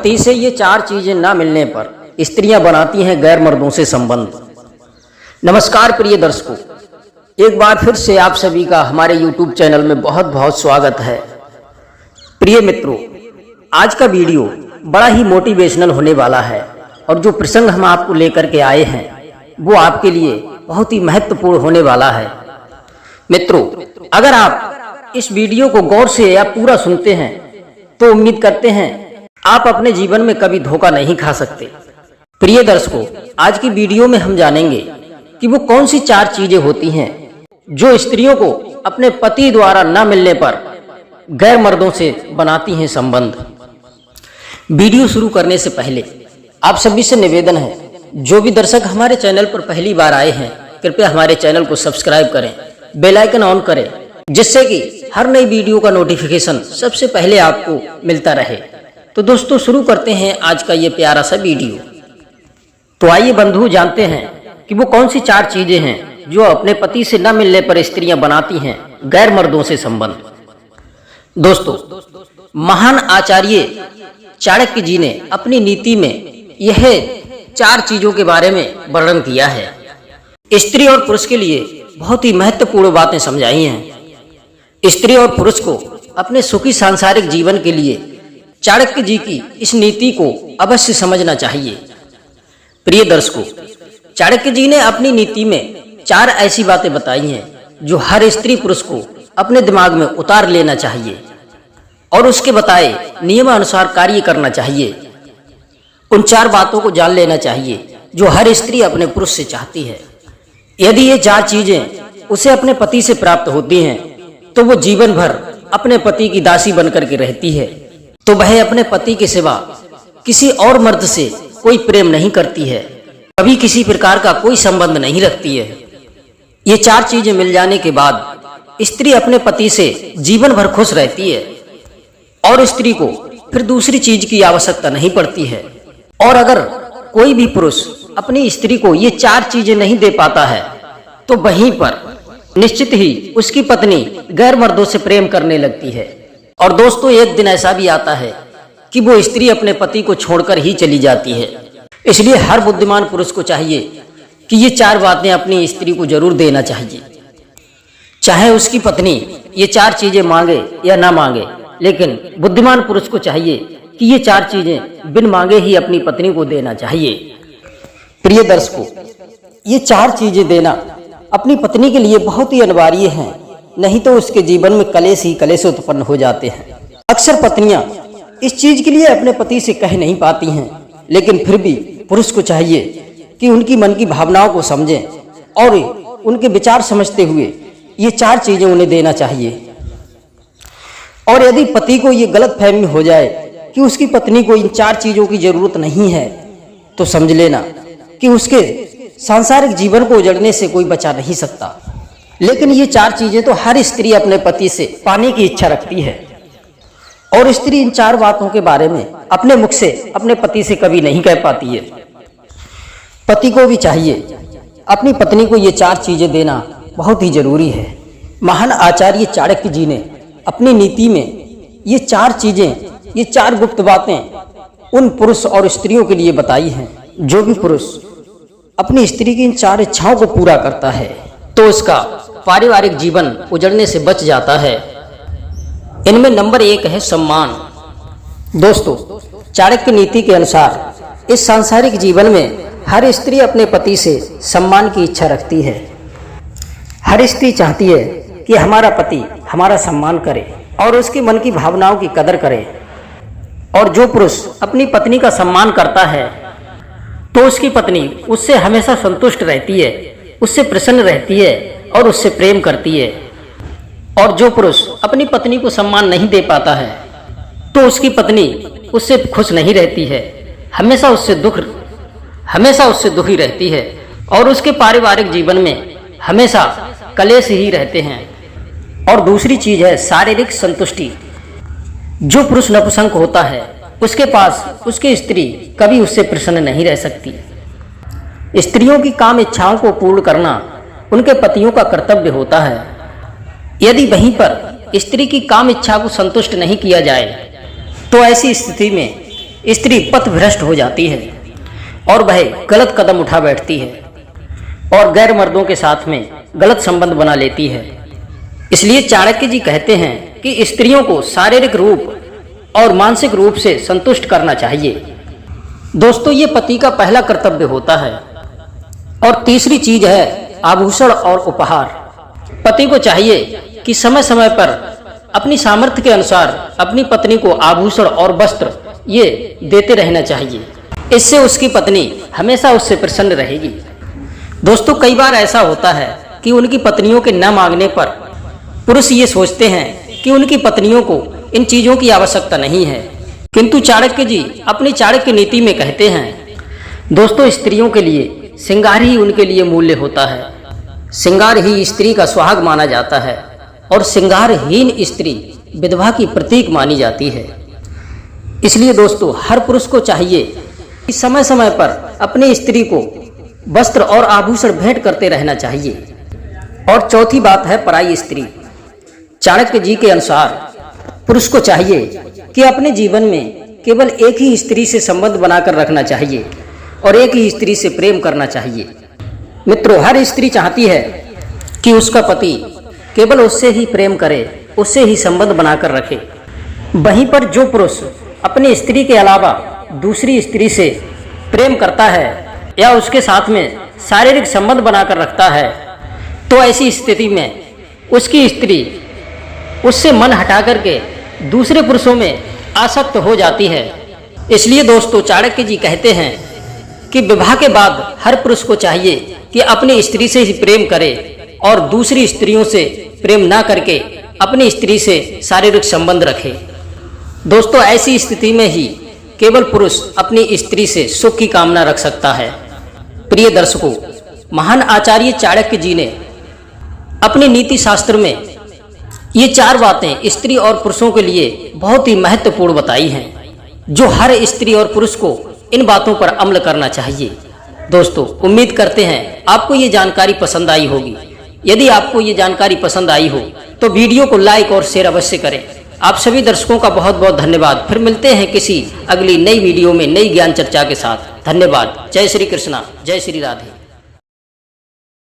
पति से ये 4 चीजें ना मिलने पर स्त्रियां बनाती हैं गैर मर्दों से संबंध। नमस्कार प्रिय दर्शकों, एक बार फिर से आप सभी का हमारे YouTube चैनल में बहुत बहुत स्वागत है। प्रिय मित्रों, आज का वीडियो बड़ा ही मोटिवेशनल होने वाला है और जो प्रसंग हम आपको लेकर के आए हैं वो आपके लिए बहुत ही महत्वपूर्ण होने वाला है। मित्रों, अगर आप इस वीडियो को गौर से या पूरा सुनते हैं तो उम्मीद करते हैं आप अपने जीवन में कभी धोखा नहीं खा सकते। प्रिय दर्शकों, आज की वीडियो में हम जानेंगे कि वो कौन सी 4 चीजें होती हैं जो स्त्रियों को अपने पति द्वारा न मिलने पर गैर मर्दों से बनाती हैं संबंध। वीडियो शुरू करने से पहले आप सभी से निवेदन है, जो भी दर्शक हमारे चैनल पर पहली बार आए हैं कृपया हमारे चैनल को सब्सक्राइब करें, बेल आइकन ऑन करें, जिससे कि हर नई वीडियो का नोटिफिकेशन सबसे पहले आपको मिलता रहे। तो दोस्तों, शुरू करते हैं आज का ये प्यारा सा वीडियो। तो आइए बंधु, जानते हैं कि वो कौन सी 4 चीजें हैं जो अपने पति से न मिलने पर स्त्रियां बनाती हैं गैर मर्दों से संबंध। दोस्तों, महान आचार्य चाणक्य जी ने अपनी नीति में यह 4 चीजों के बारे में वर्णन किया है। स्त्री और पुरुष के लिए बहुत ही महत्वपूर्ण बातें समझाई हैं। स्त्री और पुरुष को अपने सुखी सांसारिक जीवन के लिए चाणक्य जी की इस नीति को अवश्य समझना चाहिए। प्रिय दर्शकों, चाणक्य जी ने अपनी नीति में 4 ऐसी बातें बताई हैं जो हर स्त्री पुरुष को अपने दिमाग में उतार लेना चाहिए और उसके बताए नियमानुसार कार्य करना चाहिए। उन 4 बातों को जान लेना चाहिए जो हर स्त्री अपने पुरुष से चाहती है। यदि ये 4 चीजें उसे अपने पति से प्राप्त होती हैं तो वो जीवन भर अपने पति की दासी बनकर के रहती है। तो वह अपने पति के सिवा किसी और मर्द से कोई प्रेम नहीं करती है, कभी किसी प्रकार का कोई संबंध नहीं रखती है। ये 4 चीजें मिल जाने के बाद स्त्री अपने पति से जीवन भर खुश रहती है और स्त्री को फिर दूसरी चीज की आवश्यकता नहीं पड़ती है। और अगर कोई भी पुरुष अपनी स्त्री को ये 4 चीजें नहीं दे पाता है तो वहीं पर निश्चित ही उसकी पत्नी गैर मर्दों से प्रेम करने लगती है। और दोस्तों, एक दिन ऐसा भी आता है कि वो स्त्री अपने पति को छोड़कर ही चली जाती है। इसलिए हर बुद्धिमान पुरुष को चाहिए कि ये 4 बातें अपनी स्त्री को जरूर देना चाहिए, चाहे उसकी पत्नी ये 4 चीजें मांगे या ना मांगे। लेकिन बुद्धिमान पुरुष को चाहिए कि ये 4 चीजें बिन मांगे ही अपनी पत्नी को देना चाहिए। प्रिय दर्शकों, ये 4 चीजें देना अपनी पत्नी के लिए बहुत ही अनिवार्य है, नहीं तो उसके जीवन में कलेश ही कलेश उत्पन्न हो जाते हैं। अक्सर पत्नियां इस चीज के लिए अपने पति से कह नहीं पाती हैं, लेकिन फिर भी पुरुष को चाहिए कि उनकी मन की भावनाओं को समझें और उनके विचार समझते हुए ये 4 चीजें उन्हें देना चाहिए। और यदि पति को ये गलत फहमी हो जाए कि उसकी पत्नी को इन 4 चीजों की जरूरत नहीं है तो समझ लेना कि उसके सांसारिक जीवन को उजड़ने से कोई बचा नहीं सकता। लेकिन ये 4 चीजें तो हर स्त्री अपने पति से पाने की इच्छा रखती है और स्त्री इन 4 बातों के बारे में अपने मुख से अपने पति से कभी नहीं कह पाती है। पति को भी चाहिए अपनी पत्नी को ये 4 चीजें देना बहुत ही जरूरी है। महान आचार्य चाणक्य जी ने अपनी नीति में ये 4 चीजें, ये 4 गुप्त बातें उन पुरुष और स्त्रियों के लिए बताई हैं। जो भी पुरुष अपनी स्त्री की इन 4 इच्छाओं को पूरा करता है तो उसका पारिवारिक जीवन उजड़ने से बच जाता है। इनमें नंबर 1 है सम्मान। दोस्तों, चाणक्य नीति के अनुसार इस सांसारिक जीवन में हर स्त्री अपने पति से सम्मान की इच्छा रखती है। हर स्त्री चाहती है कि हमारा पति हमारा सम्मान करे और उसके मन की भावनाओं की कदर करे। और जो पुरुष अपनी पत्नी का सम्मान करता है तो उसकी पत्नी उससे हमेशा संतुष्ट रहती है, उससे प्रसन्न रहती है और उससे प्रेम करती है। और जो पुरुष अपनी पत्नी को सम्मान नहीं दे पाता है तो उसकी पत्नी उससे खुश नहीं रहती है, हमेशा उससे दुखी रहती है और उसके पारिवारिक जीवन में हमेशा कलेश ही रहते हैं। और दूसरी चीज है शारीरिक संतुष्टि। जो पुरुष नपुंसक होता है उसके पास उसकी स्त्री कभी उससे प्रसन्न नहीं रह सकती। स्त्रियों की काम इच्छाओं को पूर्ण करना उनके पतियों का कर्तव्य होता है। यदि वहीं पर स्त्री की काम इच्छा को संतुष्ट नहीं किया जाए तो ऐसी स्थिति में स्त्री पथभ्रष्ट हो जाती है और वह गलत कदम उठा बैठती है और गैर मर्दों के साथ में गलत संबंध बना लेती है। इसलिए चाणक्य जी कहते हैं कि स्त्रियों को शारीरिक रूप और मानसिक रूप से संतुष्ट करना चाहिए। दोस्तों, ये पति का पहला कर्तव्य होता है। और तीसरी चीज है आभूषण और उपहार। पति को चाहिए कि समय समय पर अपनी सामर्थ्य के अनुसार अपनी पत्नी को आभूषण और वस्त्र ये देते रहना चाहिए। इससे उसकी पत्नी हमेशा उससे प्रसन्न रहेगी। दोस्तों, कई बार ऐसा होता है कि उनकी पत्नियों के न मांगने पर पुरुष ये सोचते हैं कि उनकी पत्नियों को इन चीजों की आवश्यकता नहीं है, किंतु चाणक्य जी अपनी चाणक्य नीति में कहते हैं, दोस्तों, स्त्रियों के लिए श्रृंगार ही उनके लिए मूल्य होता है। श्रृंगार ही स्त्री का सुहाग माना जाता है और श्रृंगारहीन स्त्री विधवा की प्रतीक मानी जाती है। इसलिए दोस्तों, हर पुरुष को चाहिए कि समय समय पर अपनी स्त्री को वस्त्र और आभूषण भेंट करते रहना चाहिए। और चौथी बात है पराई स्त्री। चाणक्य जी के अनुसार पुरुष को चाहिए कि अपने जीवन में केवल एक ही स्त्री से संबंध बनाकर रखना चाहिए और एक ही स्त्री से प्रेम करना चाहिए। मित्रों, हर स्त्री चाहती है कि उसका पति केवल उससे ही प्रेम करे, उससे ही संबंध बनाकर रखे। वहीं पर जो पुरुष अपनी स्त्री के अलावा दूसरी स्त्री से प्रेम करता है या उसके साथ में शारीरिक संबंध बनाकर रखता है, तो ऐसी स्थिति में उसकी स्त्री उससे मन हटा करके दूसरे पुरुषों में आसक्त हो जाती है। इसलिए दोस्तों, चाणक्य जी कहते हैं कि विवाह के बाद हर पुरुष को चाहिए कि अपनी स्त्री से ही प्रेम करे और दूसरी स्त्रियों से प्रेम ना करके अपनी स्त्री से शारीरिक संबंध रखे। दोस्तों, ऐसी स्थिति में ही केवल पुरुष अपनी स्त्री से सुख की कामना रख सकता है। प्रिय दर्शकों, महान आचार्य चाणक्य जी ने अपने नीति शास्त्र में ये 4 बातें स्त्री और पुरुषों के लिए बहुत ही महत्वपूर्ण बताई हैं, जो हर स्त्री और पुरुष को इन बातों पर अमल करना चाहिए। दोस्तों, उम्मीद करते हैं आपको ये जानकारी पसंद आई होगी। यदि आपको ये जानकारी पसंद आई हो तो वीडियो को लाइक और शेयर अवश्य करें। आप सभी दर्शकों का बहुत बहुत धन्यवाद। फिर मिलते हैं किसी अगली नई वीडियो में नई ज्ञान चर्चा के साथ। धन्यवाद। जय श्री कृष्णा, जय श्री राधे।